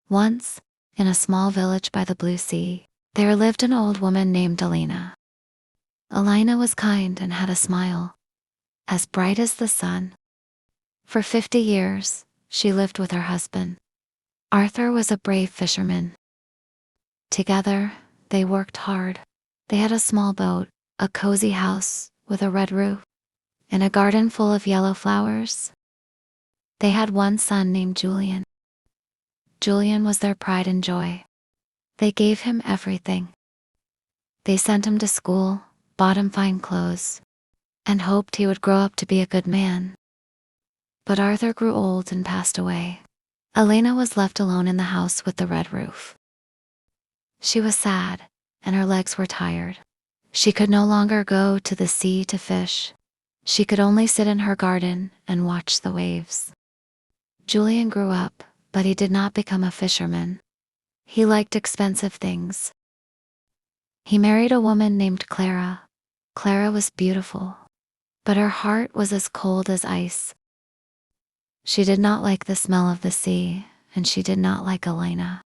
Once, in a small village by the blue sea, there lived an old woman named Elena. Elena was kind and had a smile, as bright as the sun. For 50 years, she lived with her husband. Arthur was a brave fisherman. Together, they worked hard. They had a small boat, a cozy house with a red roof, and a garden full of yellow flowers. They had one son named Julian. Julian was their pride and joy. They gave him everything. They sent him to school, bought him fine clothes, and hoped he would grow up to be a good man. But Arthur grew old and passed away. Elena was left alone in the house with the red roof. She was sad, and her legs were tired. She could no longer go to the sea to fish. She could only sit in her garden and watch the waves. Julian grew up, but he did not become a fisherman. He liked expensive things. He married a woman named Clara. Clara was beautiful, but her heart was as cold as ice. She did not like the smell of the sea, and she did not like Elena.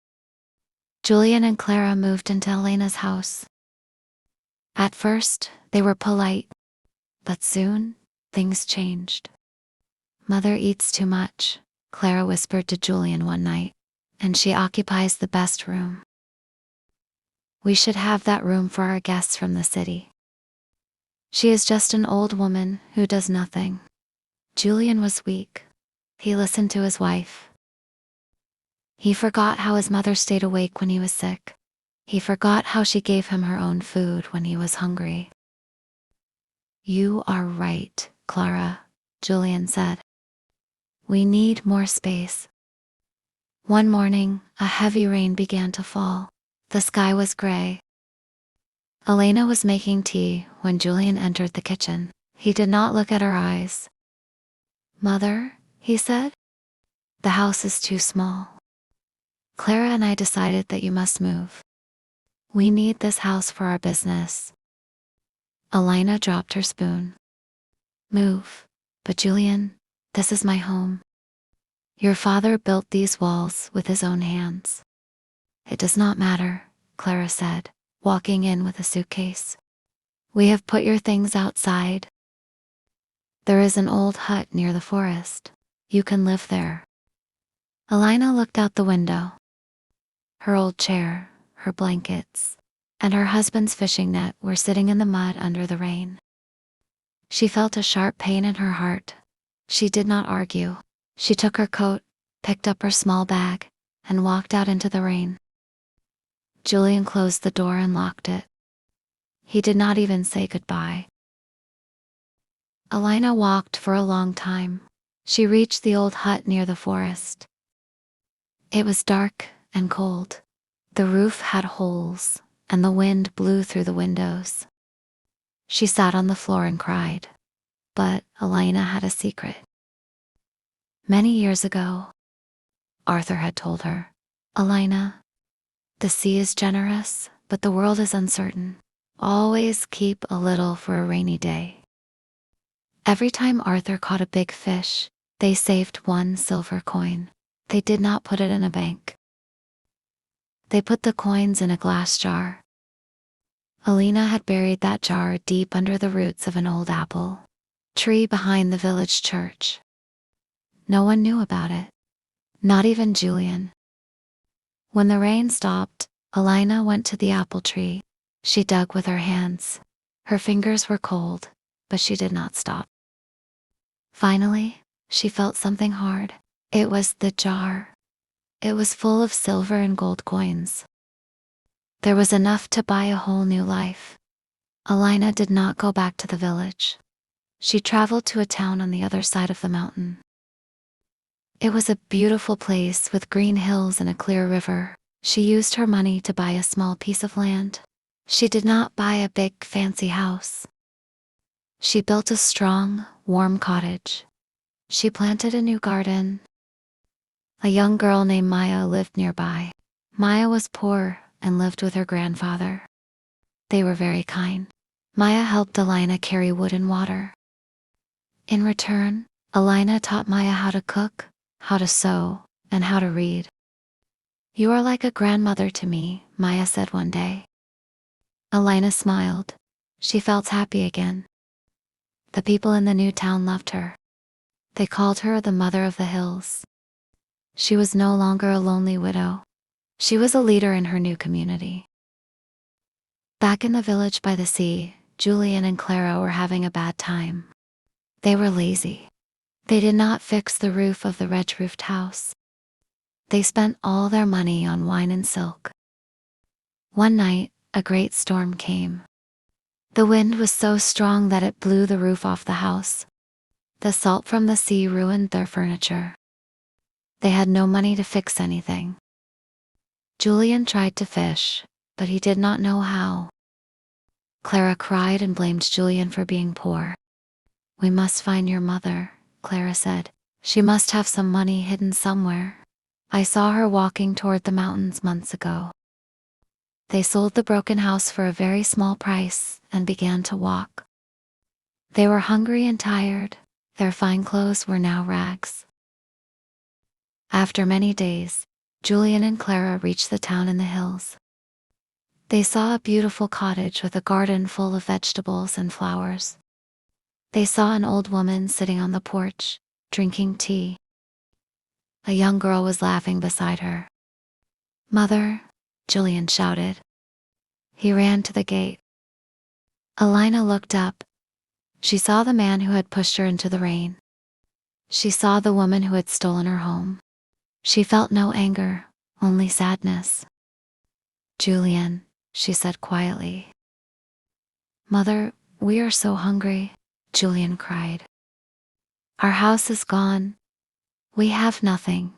Julian and Clara moved into Elena's house. At first, they were polite, but soon, things changed. "Mother eats too much," Clara whispered to Julian one night, "and she occupies the best room. We should have that room for our guests from the city. She is just an old woman who does nothing." Julian was weak. He listened to his wife. He forgot how his mother stayed awake when he was sick. He forgot how she gave him her own food when he was hungry. "You are right, Clara," Julian said. "We need more space." One morning, a heavy rain began to fall. The sky was gray. Elena was making tea when Julian entered the kitchen. He did not look at her eyes. "Mother," he said, "the house is too small. Clara and I decided that you must move. We need this house for our business." Elena dropped her spoon. "Move, but Julian, this is my home. Your father built these walls with his own hands." "It does not matter," Clara said, walking in with a suitcase. "We have put your things outside. There is an old hut near the forest. You can live there." Elena looked out the window. Her old chair, her blankets, and her husband's fishing net were sitting in the mud under the rain. She felt a sharp pain in her heart. She did not argue. She took her coat, picked up her small bag, and walked out into the rain. Julian closed the door and locked it. He did not even say goodbye. Elena walked for a long time. She reached the old hut near the forest. It was dark and cold. The roof had holes, and the wind blew through the windows. She sat on the floor and cried. But Elena had a secret. Many years ago, Arthur had told her, "Elena, the sea is generous, but the world is uncertain. Always keep a little for a rainy day." Every time Arthur caught a big fish, they saved 1 silver coin. They did not put it in a bank. They put the coins in a glass jar. Elena had buried that jar deep under the roots of an old apple tree behind the village church. No one knew about it, not even Julian. When the rain stopped, Elena went to the apple tree. She dug with her hands. Her fingers were cold, but she did not stop. Finally, she felt something hard. It was the jar. It was full of silver and gold coins. There was enough to buy a whole new life. Elena did not go back to the village. She traveled to a town on the other side of the mountain. It was a beautiful place with green hills and a clear river. She used her money to buy a small piece of land. She did not buy a big, fancy house. She built a strong, warm cottage. She planted a new garden. A young girl named Maya lived nearby. Maya was poor and lived with her grandfather. They were very kind. Maya helped Elena carry wood and water. In return, Elena taught Maya how to cook, how to sew, and how to read. You are like a grandmother to me, Maya said one day. Elena smiled. She felt happy again. The people in the new town loved her. They called her the Mother of the Hills. She was no longer a lonely widow. She was a leader in her new community. Back in the village by the sea, Julian and Clara were having a bad time. They were lazy. They did not fix the roof of the red-roofed house. They spent all their money on wine and silk. One night, a great storm came. The wind was so strong that it blew the roof off the house. The salt from the sea ruined their furniture. They had no money to fix anything. Julian tried to fish, but he did not know how. Clara cried and blamed Julian for being poor. "We must find your mother," Clara said. "She must have some money hidden somewhere. I saw her walking toward the mountains months ago." They sold the broken house for a very small price and began to walk. They were hungry and tired. Their fine clothes were now rags. After many days, Julian and Clara reached the town in the hills. They saw a beautiful cottage with a garden full of vegetables and flowers. They saw an old woman sitting on the porch, drinking tea. A young girl was laughing beside her. "Mother," Julian shouted. He ran to the gate. Elena looked up. She saw the man who had pushed her into the rain. She saw the woman who had stolen her home. She felt no anger, only sadness. "Julian," she said quietly. "Mother, we are so hungry," Julian cried. "Our house is gone. We have nothing.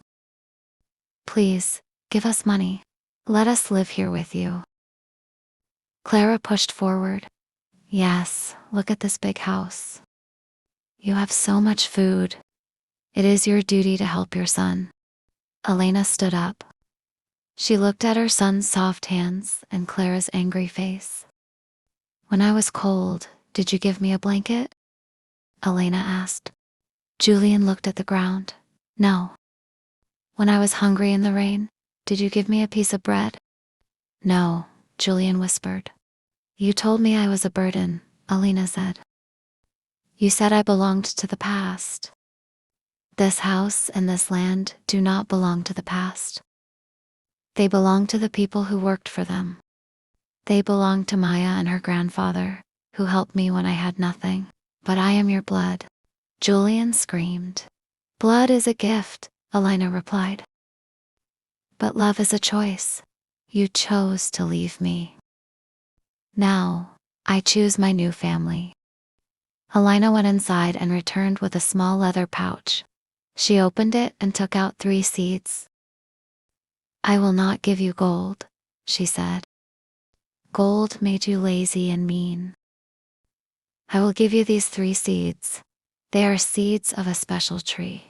Please, give us money. Let us live here with you." Clara pushed forward. "Yes, look at this big house. You have so much food. It is your duty to help your son." Elena stood up. She looked at her son's soft hands and Clara's angry face. "When I was cold, did you give me a blanket?" Elena asked. Julian looked at the ground. "No." "When I was hungry in the rain, did you give me a piece of bread?" "No," Julian whispered. "You told me I was a burden," Elena said. "You said I belonged to the past. This house and this land do not belong to the past. They belong to the people who worked for them. They belong to Maya and her grandfather, who helped me when I had nothing. But I am your blood." Julian screamed. "Blood is a gift," Elena replied. "But love is a choice. You chose to leave me. Now, I choose my new family." Elena went inside and returned with a small leather pouch. She opened it and took out 3 seeds. "I will not give you gold," she said. "Gold made you lazy and mean. I will give you these 3 seeds. They are seeds of a special tree.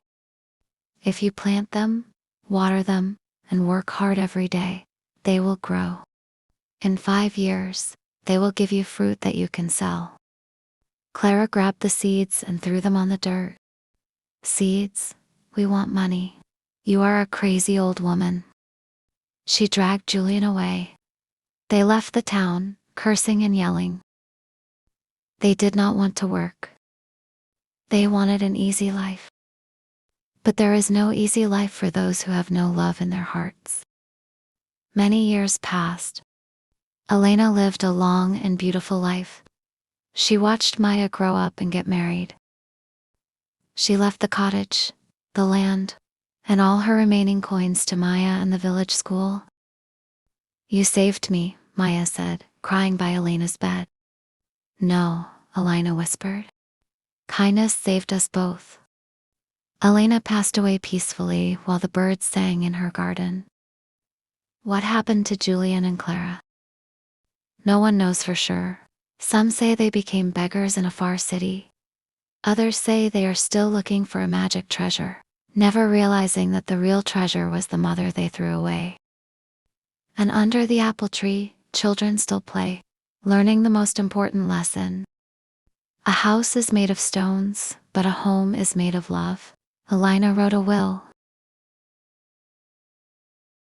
If you plant them, water them, and work hard every day, they will grow. In 5 years, they will give you fruit that you can sell." Clara grabbed the seeds and threw them on the dirt. "Seeds, we want money. You are a crazy old woman." She dragged Julian away. They left the town, cursing and yelling. They did not want to work. They wanted an easy life. But there is no easy life for those who have no love in their hearts. Many years passed. Elena lived a long and beautiful life. She watched Maya grow up and get married. She left the cottage, the land, and all her remaining coins to Maya and the village school. "You saved me," Maya said, crying by Elena's bed. "No," Elena whispered. "Kindness saved us both." Elena passed away peacefully while the birds sang in her garden. What happened to Julian and Clara? No one knows for sure. Some say they became beggars in a far city. Others say they are still looking for a magic treasure, never realizing that the real treasure was the mother they threw away. And under the apple tree, children still play, learning the most important lesson. A house is made of stones, but a home is made of love. Elena wrote a will